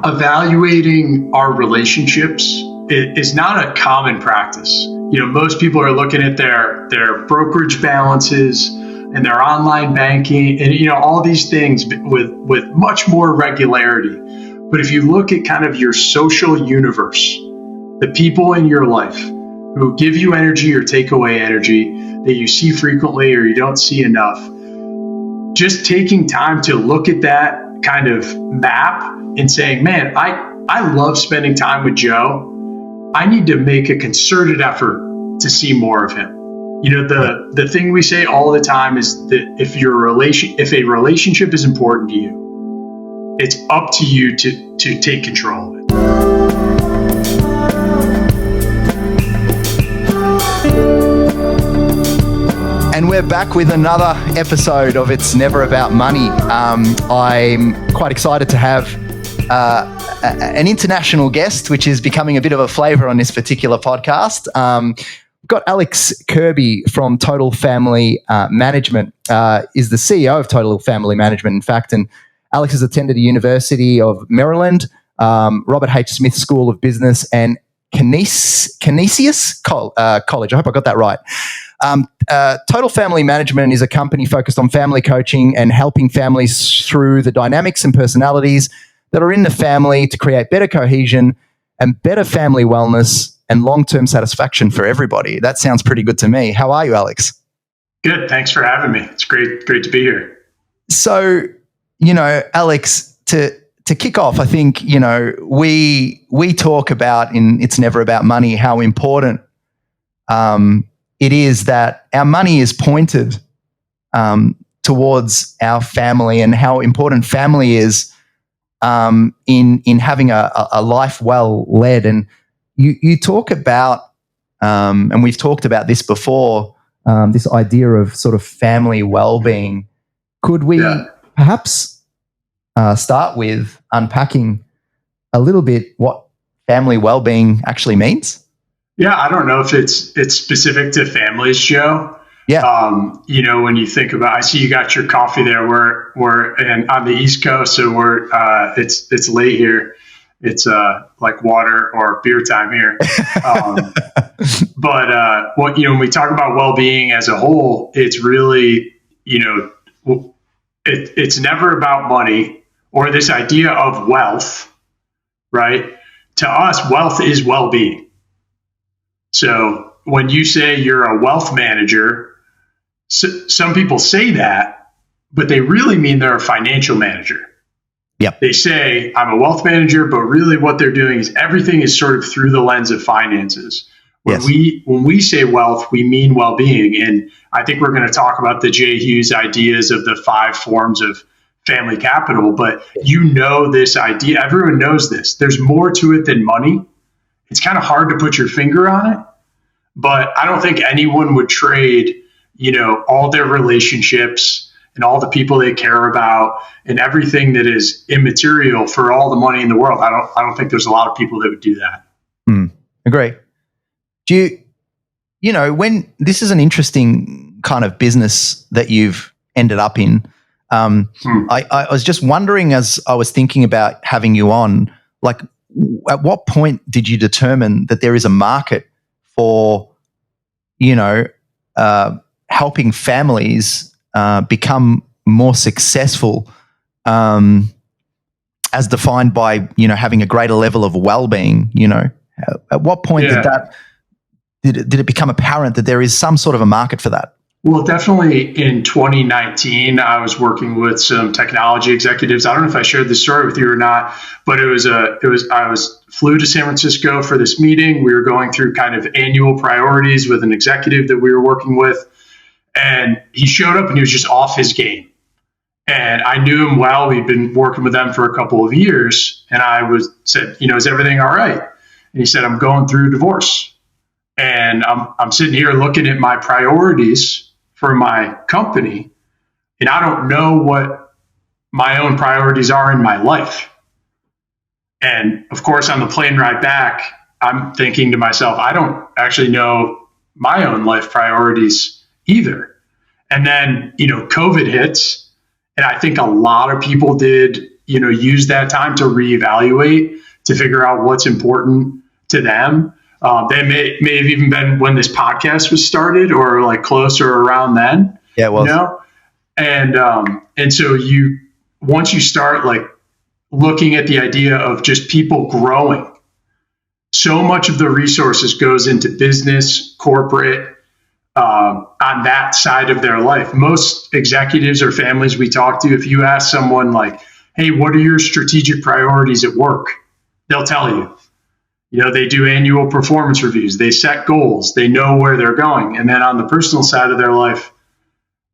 evaluating our relationships is not a common practice. Most people are looking at their brokerage balances and their online banking and, all these things with much more regularity. But if you look at kind of your social universe, the people in your life who give you energy or take away energy that you see frequently or you don't see enough, just taking time to look at that kind of map and saying, man, I love spending time with Joe. I need to make a concerted effort to see more of him. The thing we say all the time is that if a relationship is important to you, it's up to you to take control of it. And we're back with another episode of It's Never About Money. I'm quite excited to have an international guest, which is becoming a bit of a flavour on this particular podcast. We've got Alex Kirby from Total Family Management, is the CEO of Total Family Management, in fact. And Alex has attended the University of Maryland, Robert H. Smith School of Business, and Canisius College. I hope I got that right. Total Family Management is a company focused on family coaching and helping families through the dynamics and personalities that are in the family to create better cohesion and better family wellness and long-term satisfaction for everybody. That sounds pretty good to me. How are you, Alex? Good. Thanks for having me. It's great to be here. So, Alex, to kick off, I think, we talk about in It's Never About Money how important it is that our money is pointed towards our family and how important family is in having a life well led. And you talk about, and we've talked about this before, this idea of sort of family well-being. Could we perhaps start with unpacking a little bit what family well-being actually means? Yeah, I don't know if it's specific to families, Joe. Yeah. When you think about, I see you got your coffee there. We're on the East Coast, so it's late here. It's like water or beer time here. But when we talk about well-being as a whole, it's really, it's never about money or this idea of wealth, right? To us, wealth is well-being. So when you say you're a wealth manager, some people say that, but they really mean they're a financial manager. Yep. They say I'm a wealth manager, but really what they're doing is everything is sort of through the lens of finances. When we say wealth, we mean well-being. And I think we're going to talk about the Jay Hughes ideas of the 5 forms of family capital, but this idea, everyone knows this. There's more to it than money. It's kind of hard to put your finger on it, but I don't think anyone would trade, all their relationships and all the people they care about and everything that is immaterial for all the money in the world. I don't think there's a lot of people that would do that. Agree. Do you, when this is an interesting kind of business that you've ended up in, I was just wondering as I was thinking about having you on, like, at what point did you determine that there is a market for, helping families become more successful, as defined by, having a greater level of well-being? At what point did it become apparent that there is some sort of a market for that? Well, definitely in 2019, I was working with some technology executives. I don't know if I shared this story with you or not, but I flew to San Francisco for this meeting. We were going through kind of annual priorities with an executive that we were working with. And he showed up and he was just off his game. And I knew him well. We'd been working with them for a couple of years. And I said, is everything all right? And he said, I'm going through a divorce. And I'm sitting here looking at my priorities for my company, and I don't know what my own priorities are in my life. And of course, on the plane ride back, I'm thinking to myself, I don't actually know my own life priorities either. And then, COVID hits, and I think a lot of people did use that time to reevaluate, to figure out what's important to them. They may have even been when this podcast was started, or like closer around then. Yeah, well, and so once you start like looking at the idea of just people growing, so much of the resources goes into business, corporate, on that side of their life. Most executives or families we talk to, if you ask someone like, hey, what are your strategic priorities at work? They'll tell you. They do annual performance reviews. They set goals. They know where they're going. And then on the personal side of their life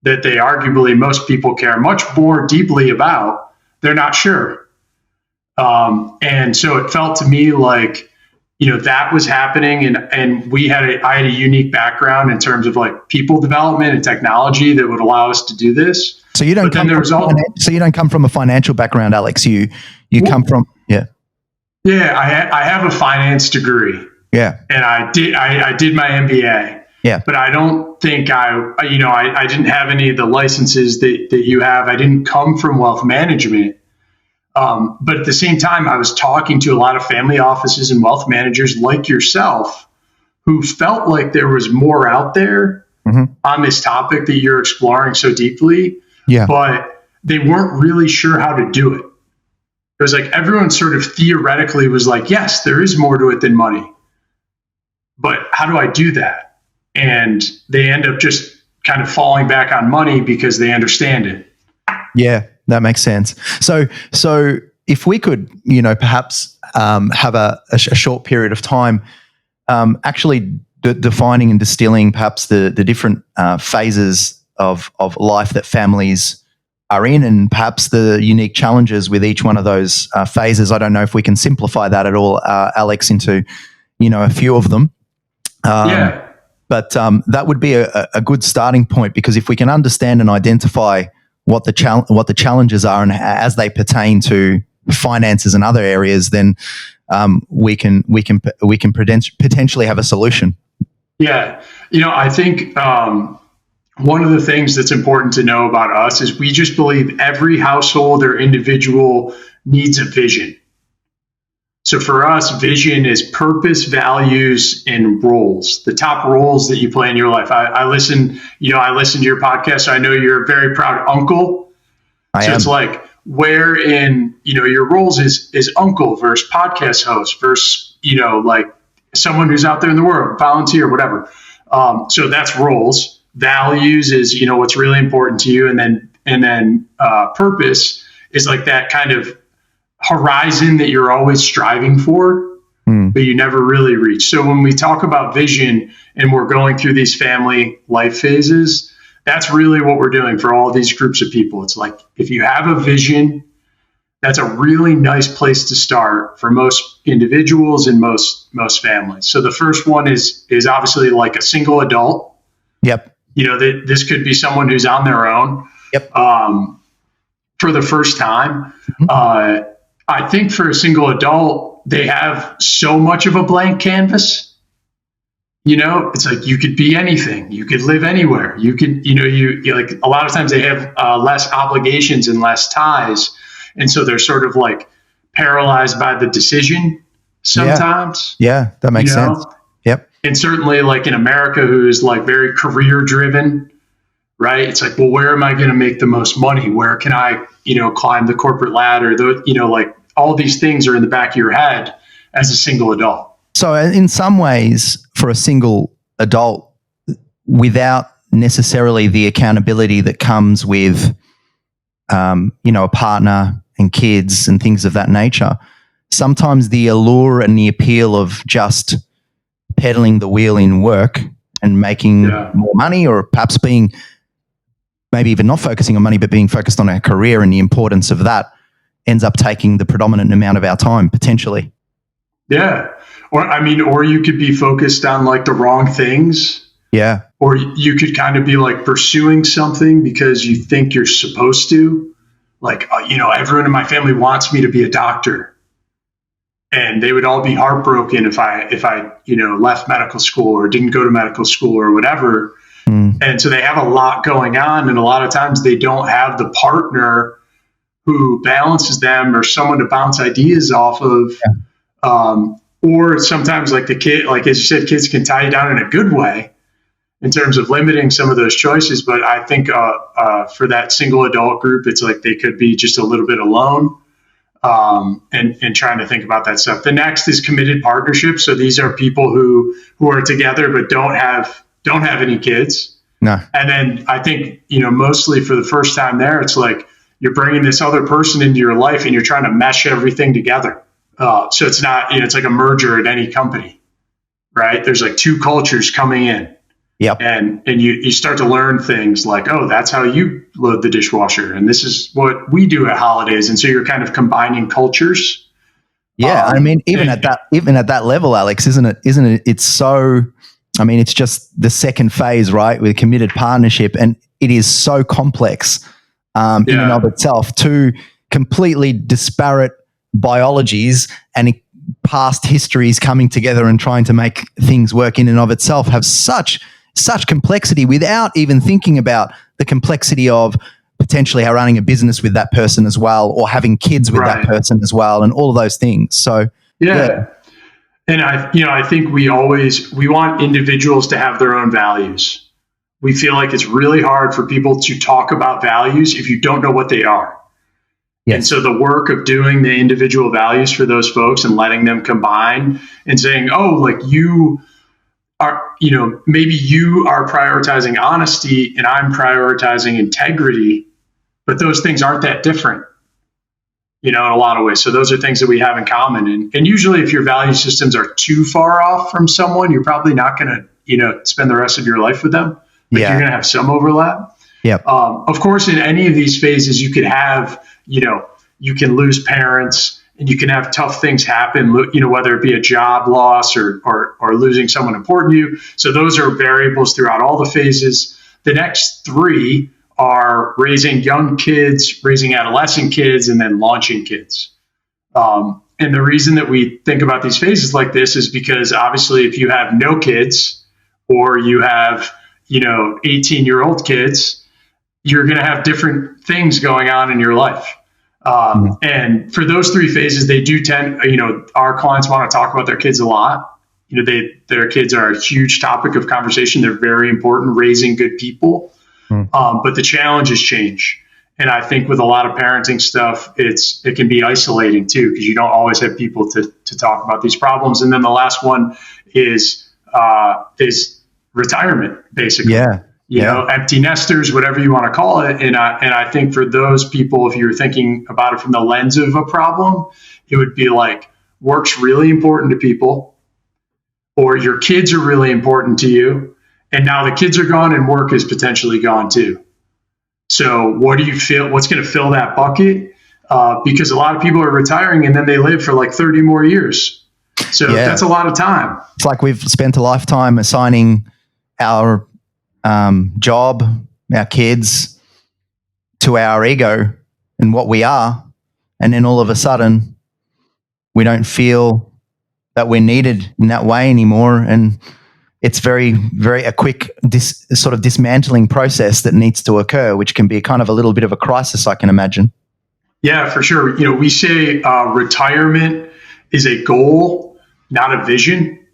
that they arguably most people care much more deeply about, they're not sure. And so it felt to me like, that was happening. And I had a unique background in terms of like people development and technology that would allow us to do this. So you don't come from a financial background, Alex. You come from. Yeah, I have a finance degree. Yeah. And I did my MBA. Yeah. But I don't think I didn't have any of the licenses that you have. I didn't come from wealth management. But at the same time, I was talking to a lot of family offices and wealth managers like yourself who felt like there was more out there on this topic that you're exploring so deeply. Yeah. But they weren't really sure how to do it. It was like everyone sort of theoretically was like, yes, there is more to it than money. But how do I do that? And they end up just kind of falling back on money because they understand it. Yeah, that makes sense. So if we could, perhaps have a short period of time actually defining and distilling perhaps the different phases of life that families are in, and perhaps the unique challenges with each one of those phases. I don't know if we can simplify that at all, Alex, into a few of them. But that would be a good starting point, because if we can understand and identify what the challenges are and as they pertain to finances and other areas, then we can potentially have a solution. Yeah, I think one of the things that's important to know about us is we just believe every household or individual needs a vision. So for us, vision is purpose, values, and roles. The top roles that you play in your life. I listen to your podcast. So I know you're a very proud uncle. I am. It's like, where in your roles is uncle versus podcast host versus like someone who's out there in the world, volunteer, whatever. So that's roles. Values is what's really important to you, and then purpose is like that kind of horizon that you're always striving for, but you never really reach. So when we talk about vision and we're going through these family life phases, that's really what we're doing for all these groups of people. It's like, if you have a vision, that's a really nice place to start for most individuals and most families. So the first one is obviously like a single adult. Yep. This could be someone who's on their own. Yep. For the first time. I think for a single adult, they have so much of a blank canvas. It's like you could be anything. You could live anywhere. You could, you like a lot of times they have less obligations and less ties. And so they're sort of like paralyzed by the decision sometimes. Yeah, that makes sense. Yep. And certainly like in America, who is like very career driven, right? It's like, well, where am I going to make the most money? Where can I, climb the corporate ladder? Like all these things are in the back of your head as a single adult. So in some ways, for a single adult, without necessarily the accountability that comes with, a partner and kids and things of that nature, sometimes the allure and the appeal of just pedaling the wheel in work and making more money, or perhaps being maybe even not focusing on money, but being focused on our career and the importance of that, ends up taking the predominant amount of our time, potentially. Yeah. Or you could be focused on like the wrong things. Yeah. Or you could kind of be like pursuing something because you think you're supposed to. Like, everyone in my family wants me to be a doctor. And they would all be heartbroken if I left medical school or didn't go to medical school or whatever. And so they have a lot going on. And a lot of times they don't have the partner who balances them, or someone to bounce ideas off of. Or sometimes, like the kid, like as you said, kids can tie you down in a good way in terms of limiting some of those choices. But I think for that single adult group, it's like they could be just a little bit alone, and trying to think about that stuff. The next is committed partnerships. So these are people who are together but don't have any kids. No. And then I think, mostly for the first time there, it's like you're bringing this other person into your life and you're trying to mesh everything together. So it's not, it's like a merger at any company, right? There's like two cultures coming in. Yep. And you start to learn things like, oh, that's how you load the dishwasher, and this is what we do at holidays. And so you're kind of combining cultures. Yeah. Even at that level, Alex, isn't it? It's so, it's just the second phase, right? With committed partnership, and it is so complex in and of itself. Two completely disparate biologies and past histories coming together and trying to make things work in and of itself have such complexity, without even thinking about the complexity of potentially running a business with that person as well, or having kids with that person as well, and all of those things. So yeah. And I think we want individuals to have their own values. We feel like it's really hard for people to talk about values if you don't know what they are. Yes. And so the work of doing the individual values for those folks and letting them combine and saying, oh, like you are, maybe you are prioritizing honesty and I'm prioritizing integrity, but those things aren't that different, in a lot of ways. So those are things that we have in common. And usually if your value systems are too far off from someone, you're probably not going to, spend the rest of your life with them. But you're going to have some overlap. Yep. Of course, in any of these phases, you could have, you can lose parents and you can have tough things happen, whether it be a job loss or losing someone important to you. So those are variables throughout all the phases. The next three are raising young kids, raising adolescent kids, and then launching kids. And the reason that we think about these phases like this is because obviously if you have no kids or you have, 18-year-old kids, you're going to have different things going on in your life. And for those three phases, they do tend, our clients want to talk about their kids a lot. Their kids are a huge topic of conversation. They're very important, raising good people. But the challenge is change. And I think with a lot of parenting stuff, it can be isolating too, because you don't always have people to talk about these problems. And then the last one is retirement, basically. Empty nesters, whatever you want to call it. And I think for those people, if you're thinking about it from the lens of a problem, it would be like work's really important to people, or your kids are really important to you. And now the kids are gone and work is potentially gone too. So what do you feel? What's going to fill that bucket? Because a lot of people are retiring and then they live for like 30 more years. So that's a lot of time. It's like we've spent a lifetime assigning our job, our kids, to our ego and what we are. And then all of a sudden we don't feel that we're needed in that way anymore. And it's very, very a quick sort of dismantling process that needs to occur, which can be kind of a little bit of a crisis, I can imagine. Yeah, for sure. We say retirement is a goal, not a vision.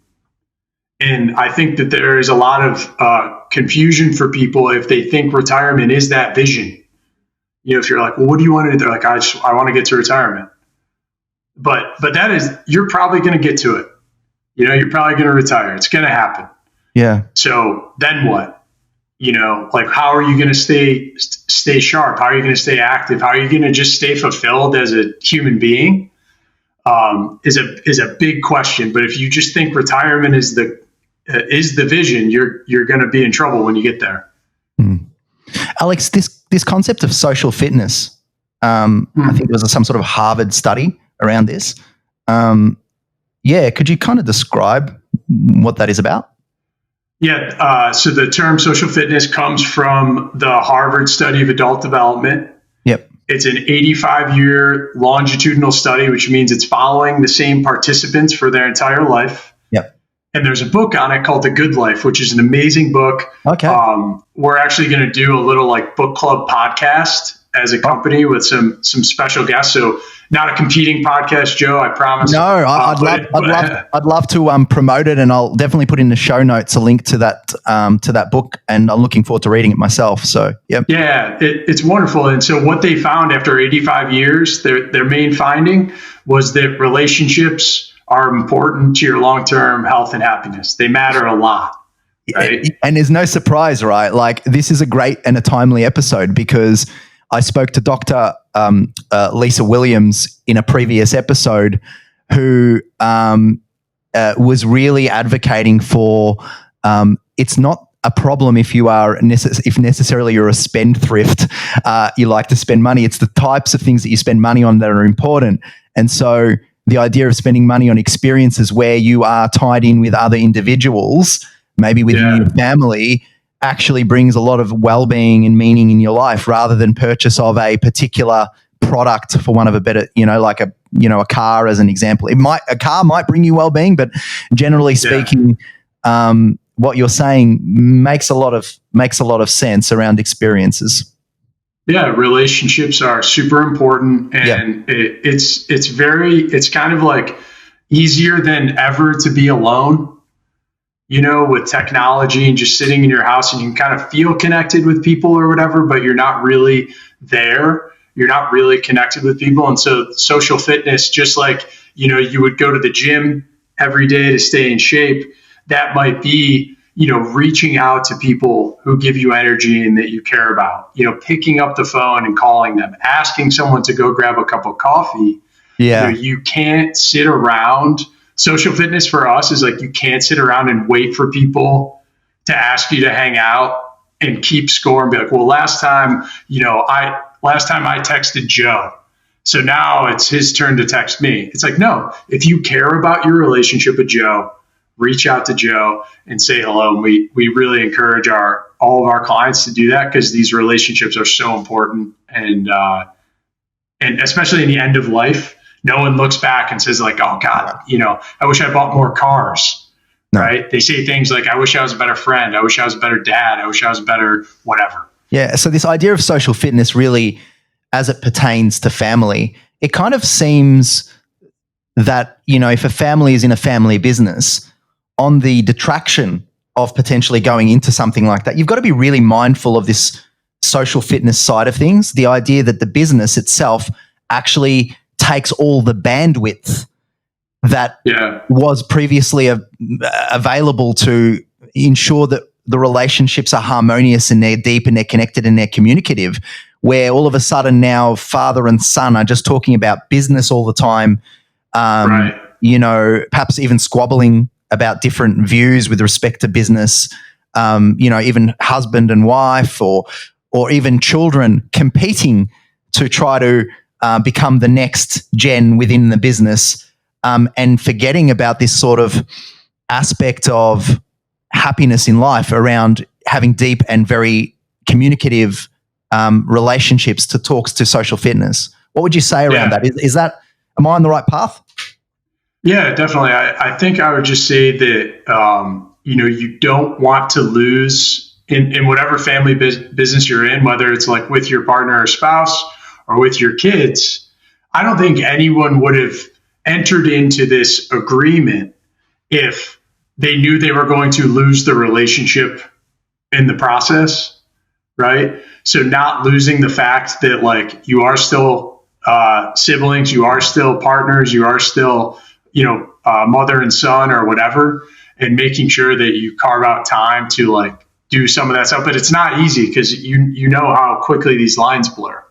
And I think that there is a lot of confusion for people if they think retirement is that vision. If you're like, well, what do you want to do? They're like, I want to get to retirement. But that is, you're probably going to get to it. You're probably going to retire. It's going to happen. Yeah. So then what? Like, how are you going to stay sharp? How are you going to stay active? How are you going to just stay fulfilled as a human being? Is a big question. But if you just think retirement is the vision, you're going to be in trouble when you get there. Alex, this concept of social fitness, I think there was some sort of Harvard study around this. Could you kind of describe what that is about? Yeah. So the term social fitness comes from the Harvard study of adult development. Yep. It's an 85-year longitudinal study, which means it's following the same participants for their entire life. Yep. And there's a book on it called The Good Life, which is an amazing book. Okay. We're actually going to do a little like book club podcast as a company with some special guests. So not a competing podcast, Joe, I promise. No, I'd love to promote it, and I'll definitely put in the show notes a link to that book, and I'm looking forward to reading it myself. So yeah, it's wonderful. And so what they found after 85 years, their main finding was that relationships are important to your long-term health and happiness. They matter a lot. Right. And there's no surprise, right? Like, this is a great and a timely episode, because I spoke to Dr. Lisa Williams in a previous episode, who was really advocating for it's not a problem if you are if necessarily you're a spendthrift, you like to spend money. It's the types of things that you spend money on that are important. And so the idea of spending money on experiences where you are tied in with other individuals, maybe within your family, actually brings a lot of well-being and meaning in your life, rather than purchase of a particular product, for one of a better, like a car as an example. A car might bring you well-being, but generally speaking, what you're saying makes a lot of sense around experiences. Yeah, relationships are super important, and it's kind of like easier than ever to be alone. With technology and just sitting in your house, and you can kind of feel connected with people or whatever, but you're not really there. You're not really connected with people. And so social fitness, just like, you would go to the gym every day to stay in shape, that might be, reaching out to people who give you energy and that you care about, picking up the phone and calling them, asking someone to go grab a cup of coffee. Yeah. You can't sit around. Social fitness for us is like, you can't sit around and wait for people to ask you to hang out and keep score and be like, well, last time I texted Joe, so now it's his turn to text me. It's like, no, if you care about your relationship with Joe, reach out to Joe and say hello. And we really encourage all of our clients to do that, because these relationships are so important. And especially in the end of life, no one looks back and says like, oh God, I wish I bought more cars. No. Right? They say things like, I wish I was a better friend. I wish I was a better dad. I wish I was a better whatever. Yeah. So this idea of social fitness, really, as it pertains to family, it kind of seems that, if a family is in a family business, on the detraction of potentially going into something like that, you've got to be really mindful of this social fitness side of things. The idea that the business itself actually takes all the bandwidth that was previously available to ensure that the relationships are harmonious and they're deep and they're connected and they're communicative, where all of a sudden now father and son are just talking about business all the time, perhaps even squabbling about different views with respect to business, even husband and wife, or even children competing to try to become the next gen within the business, and forgetting about this sort of aspect of happiness in life around having deep and very communicative relationships talks to social fitness. What would you say around that? Is that, am I on the right path? Yeah, definitely. I think I would just say that, you don't want to lose in whatever family business you're in, whether it's like with your partner or spouse or with your kids. I don't think anyone would have entered into this agreement if they knew they were going to lose the relationship in the process, right? So not losing the fact that like you are still siblings, you are still partners, you are still, mother and son or whatever, and making sure that you carve out time to like do some of that stuff. But it's not easy, because you know how quickly these lines blur.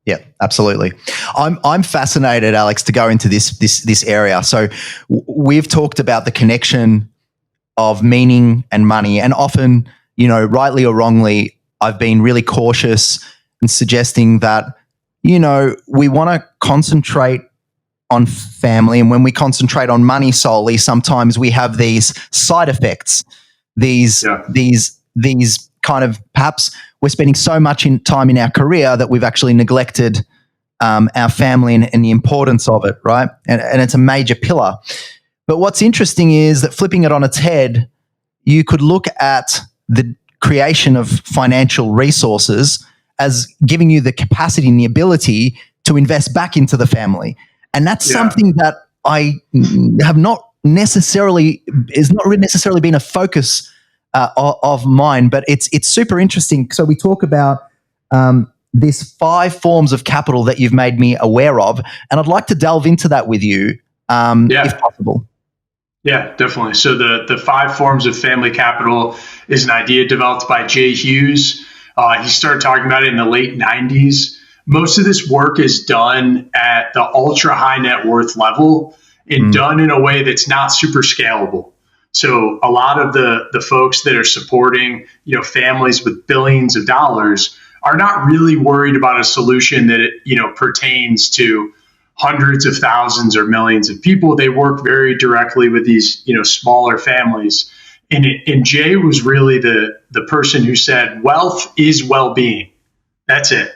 Yeah, absolutely. I'm fascinated, Alex, to go into this area. So we've talked about the connection of meaning and money, and often, rightly or wrongly, I've been really cautious in suggesting that, we want to concentrate on family, and when we concentrate on money solely, sometimes we have these side effects, these kind of, perhaps we're spending so much time in our career that we've actually neglected our family and the importance of it, right? And it's a major pillar. But what's interesting is that, flipping it on its head, you could look at the creation of financial resources as giving you the capacity and the ability to invest back into the family. And that's something that I have not necessarily been a focus of mine, but it's super interesting. So we talk about these 5 forms of capital that you've made me aware of, and I'd like to delve into that with you, if possible. Yeah, definitely. So the 5 forms of family capital is an idea developed by Jay Hughes. He started talking about it in the late 90s. Most of this work is done at the ultra high net worth level and done in a way that's not super scalable. So a lot of the folks that are supporting, families with billions of dollars are not really worried about a solution that pertains to hundreds of thousands or millions of people. They work very directly with these, smaller families. And Jay was really the person who said, wealth is well-being. That's it.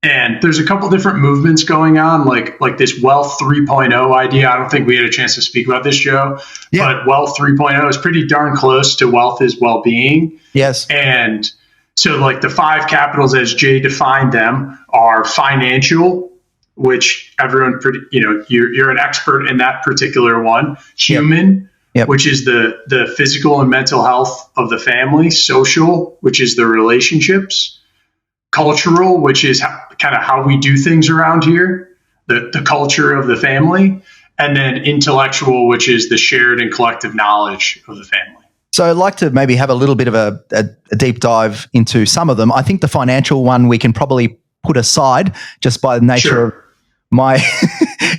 And there's a couple different movements going on, like this Wealth 3.0 idea. I don't think we had a chance to speak about this, Joe, but Wealth 3.0 is pretty darn close to wealth is well-being. Yes. And so like the 5 capitals as Jay defined them are financial, which everyone, you're an expert in that particular one. Human, which is the physical and mental health of the family. Social, which is the relationships. Cultural, which is kind of how we do things around here, the culture of the family. And then intellectual, which is the shared and collective knowledge of the family. So I'd like to maybe have a little bit of a deep dive into some of them. I think the financial one we can probably put aside just by the nature of my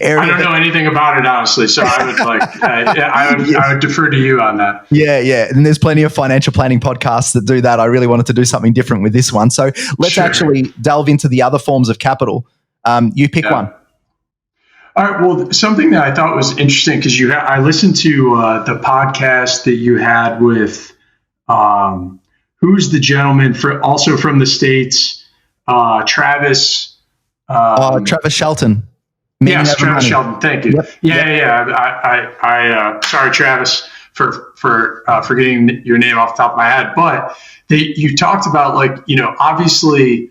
area. I don't know anything about it, honestly, so I would I would defer to you on that. Yeah. And there's plenty of financial planning podcasts that do that. I really wanted to do something different with this one. So let's actually delve into the other forms of capital. You pick one. All right. Well, something that I thought was interesting, because I listened to the podcast that you had with who's the gentleman also from the States, Travis. Travis Shelton. Yes, Travis Shelton. Thank you. I sorry, Travis, for getting your name off the top of my head. But you talked about obviously,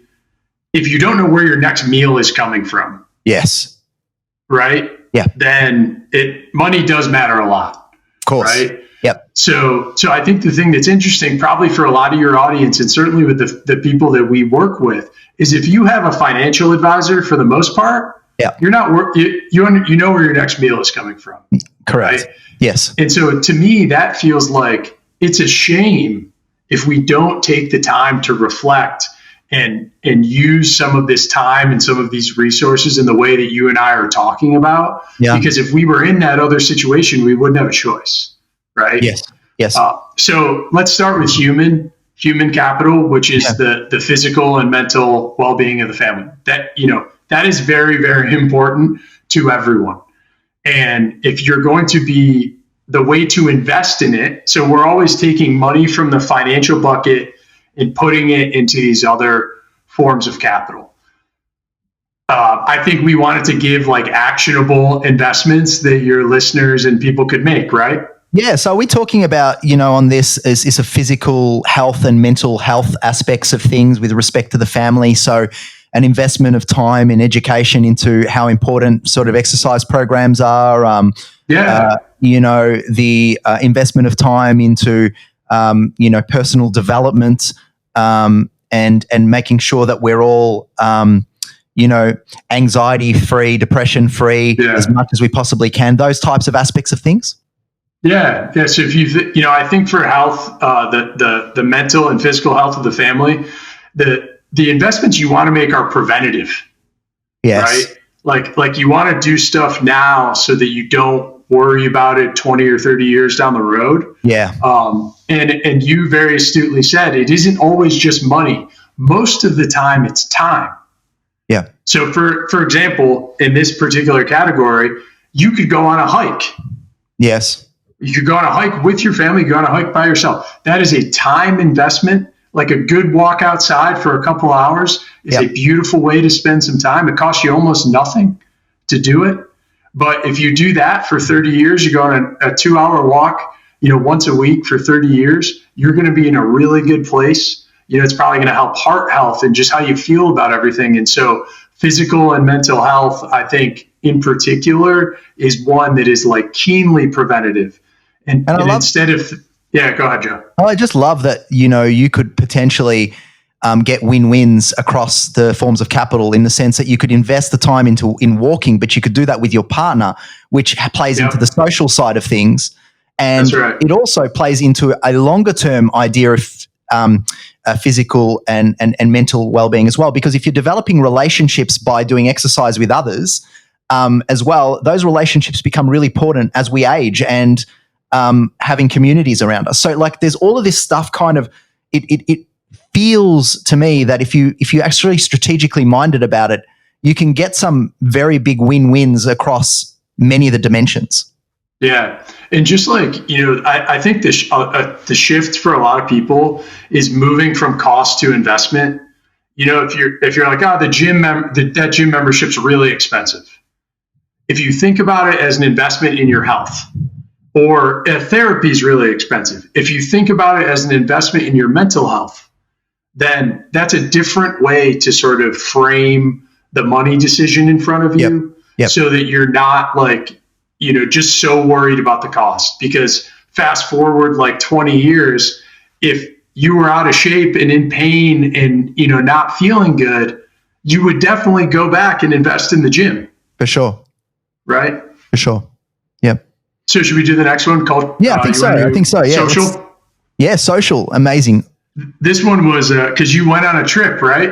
if you don't know where your next meal is coming from, yes, right, then money does matter a lot, of course, right? Yep. So I think the thing that's interesting, probably for a lot of your audience, and certainly with the people that we work with, is if you have a financial advisor, for the most part, you're not you know where your next meal is coming from. Correct. Right? Yes. And so to me, that feels like it's a shame if we don't take the time to reflect and use some of this time and some of these resources in the way that you and I are talking about. Yeah. Because if we were in that other situation, we wouldn't have a choice. Right? Yes. So let's start with human capital, which is the physical and mental well-being of the family. That is very, very important to everyone. And if you're going to be the way to invest in it, so we're always taking money from the financial bucket and putting it into these other forms of capital. I think we wanted to give actionable investments that your listeners and people could make, right? Yeah, so we're talking about, on this is a physical health and mental health aspects of things with respect to the family. So an investment of time in education into how important sort of exercise programs are. The investment of time into, personal development and making sure that we're all, anxiety-free, depression-free as much as we possibly can. Those types of aspects of things. Yeah. So if I think for health, the mental and physical health of the family, the investments you want to make are preventative. Yes. Right. Like you want to do stuff now so that you don't worry about it 20 or 30 years down the road. Yeah. And you very astutely said it isn't always just money. Most of the time it's time. Yeah. So for example, in this particular category, you could go on a hike. Yes. You could go on a hike with your family, you go on a hike by yourself. That is a time investment. Like a good walk outside for a couple hours is a beautiful way to spend some time. It costs you almost nothing to do it. But if you do that for 30 years, you go on a 2-hour walk, once a week for 30 years, you're going to be in a really good place. it's probably going to help heart health and just how you feel about everything. And so physical and mental health, I think in particular, is one that is like keenly preventative. And instead of, yeah, go ahead, Joe. I just love that, you could potentially get win-wins across the forms of capital, in the sense that you could invest the time in walking, but you could do that with your partner, which plays into the social side of things. And it also plays into a longer-term idea of physical and mental well-being as well. Because if you're developing relationships by doing exercise with others as well, those relationships become really important as we age, and having communities around us. So like there's all of this stuff kind of, it feels to me that if you actually strategically minded about it, you can get some very big win-wins across many of the dimensions. Yeah. And just like, I think the shift for a lot of people is moving from cost to investment. If you're like, that gym membership's really expensive. If you think about it as an investment in your health, or therapy is really expensive. If you think about it as an investment in your mental health, then that's a different way to sort of frame the money decision in front of you, so that you're not like, just so worried about the cost. Because fast forward like 20 years, if you were out of shape and in pain and, not feeling good, you would definitely go back and invest in the gym. For sure. Right? For sure. Yep. So should we do the next one called? Yeah, I think so. Yeah. Social? Yeah, social. Amazing. This one was because you went on a trip, right?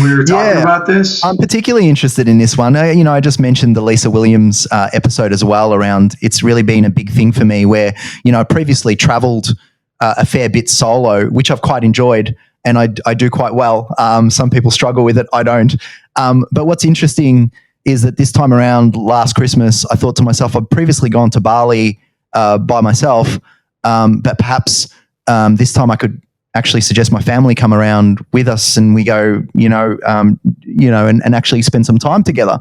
We were talking about this. I'm particularly interested in this one. I just mentioned the Lisa Williams episode as well around, it's really been a big thing for me where, I previously traveled a fair bit solo, which I've quite enjoyed, and I do quite well. Some people struggle with it. I don't. But what's interesting is that this time around, last Christmas, I thought to myself, I'd previously gone to Bali by myself, but perhaps this time I could actually suggest my family come around with us and we go, and actually spend some time together.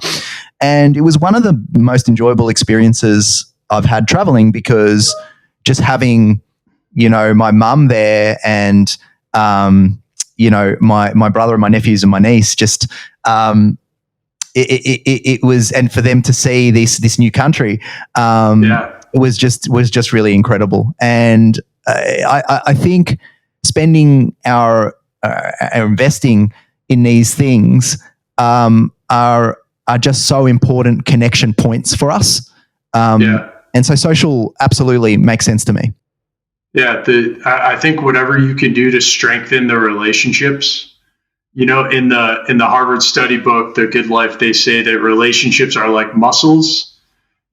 And it was one of the most enjoyable experiences I've had traveling, because just having, my mum there and, my brother and my nephews and my niece, just, it was, and for them to see this new country, it was just really incredible. And I think spending our investing in these things are just so important connection points for us. And so social absolutely makes sense to me. Yeah, I think whatever you can do to strengthen the relationships. In the Harvard study book, The Good Life, they say that relationships are like muscles.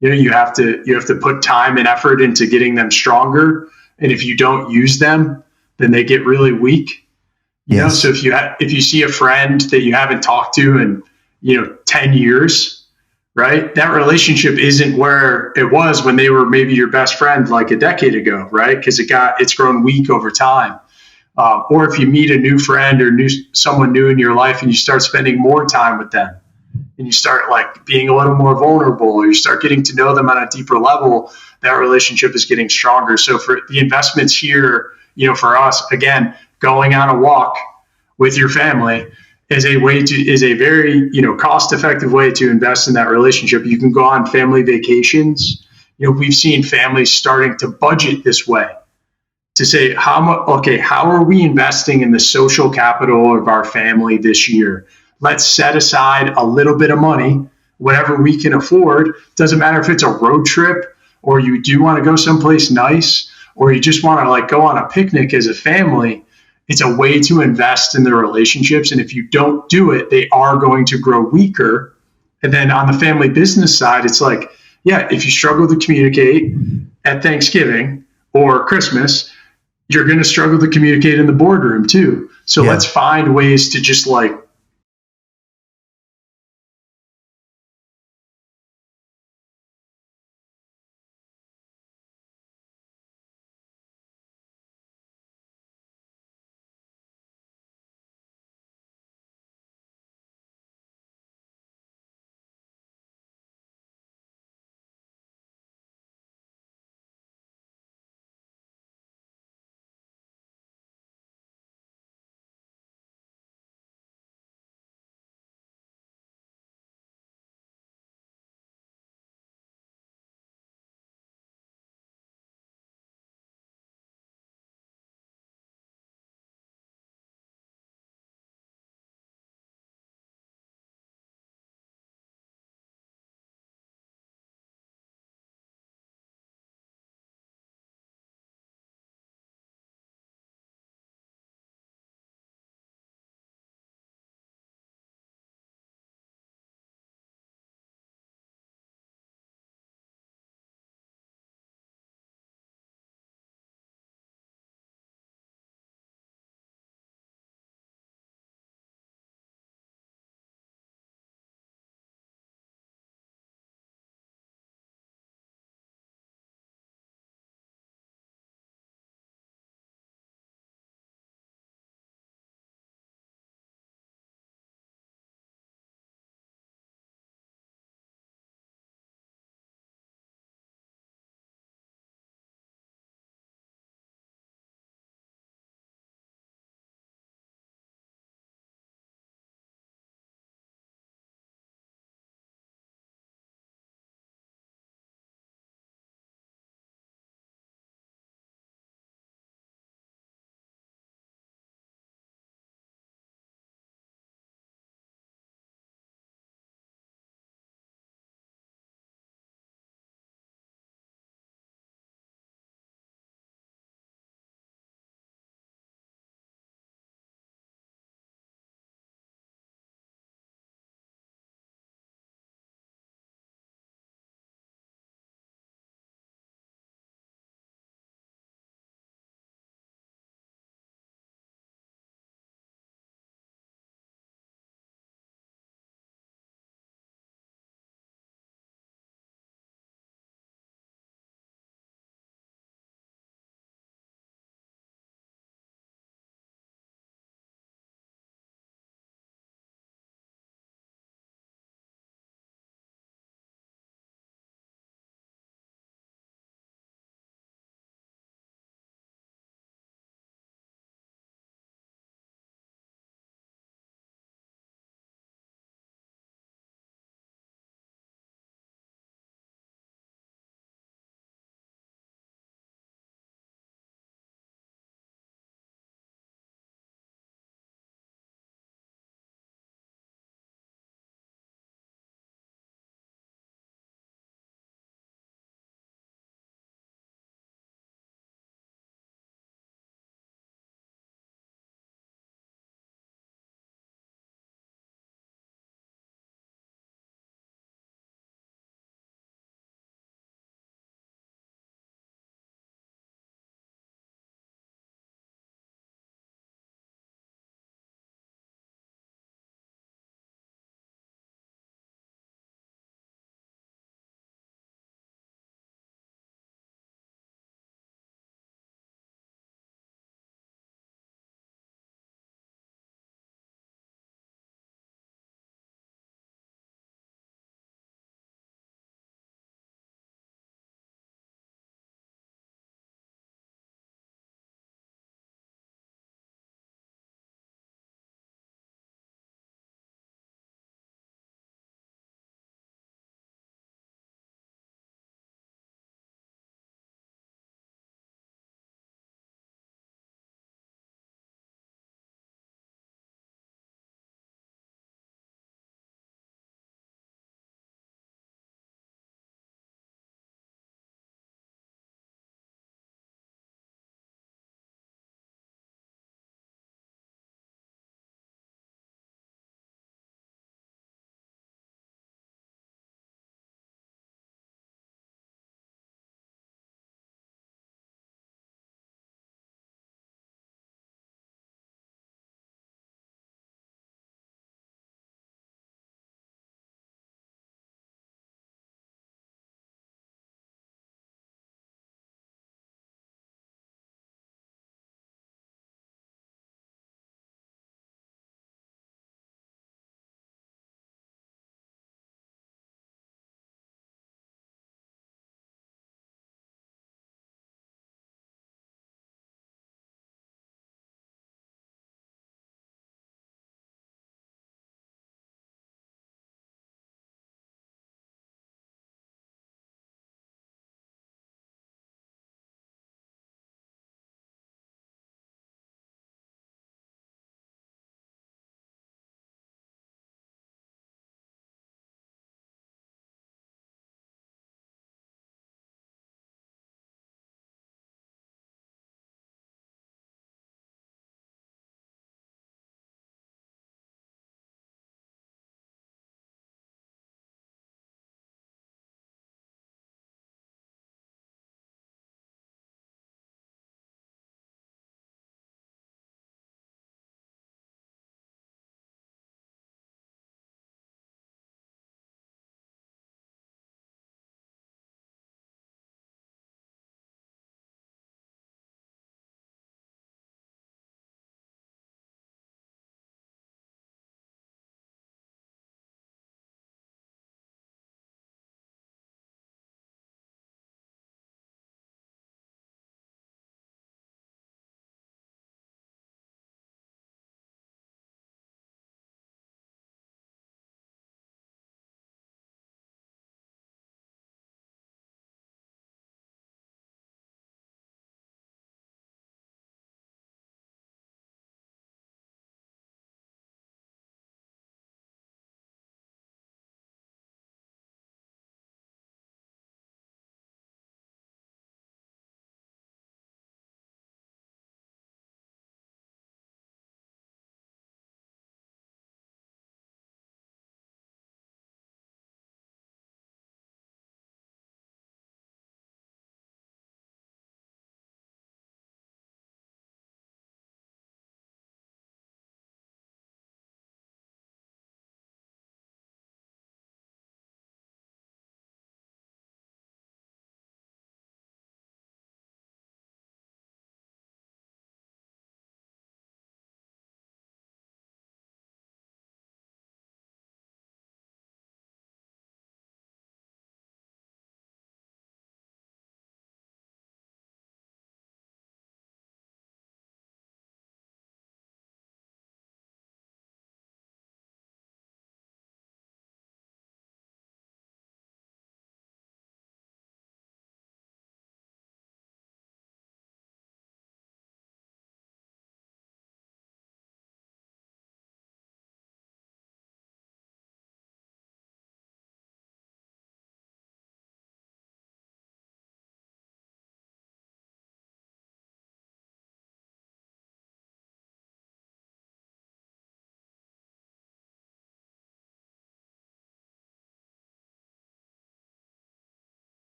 You have to put time and effort into getting them stronger, and if you don't use them, then they get really weak. So if you see a friend that you haven't talked to in 10 years, right? That relationship isn't where it was when they were maybe your best friend like a decade ago, right? Because it's grown weak over time. Or if you meet a new friend or someone new in your life and you start spending more time with them and you start like being a little more vulnerable, or you start getting to know them on a deeper level, that relationship is getting stronger. So for the investments here, for us, again, going on a walk with your family is a very, cost-effective way to invest in that relationship. You can go on family vacations. We've seen families starting to budget this way, to say how are we investing in the social capital of our family this year? Let's set aside a little bit of money, whatever we can afford. Doesn't matter if it's a road trip, or you do want to go someplace nice, or you just want to like go on a picnic as a family. It's a way to invest in the relationships. And if you don't do it, they are going to grow weaker. And then on the family business side, it's like, if you struggle to communicate at Thanksgiving or Christmas, you're going to struggle to communicate in the boardroom too. So let's find ways to just like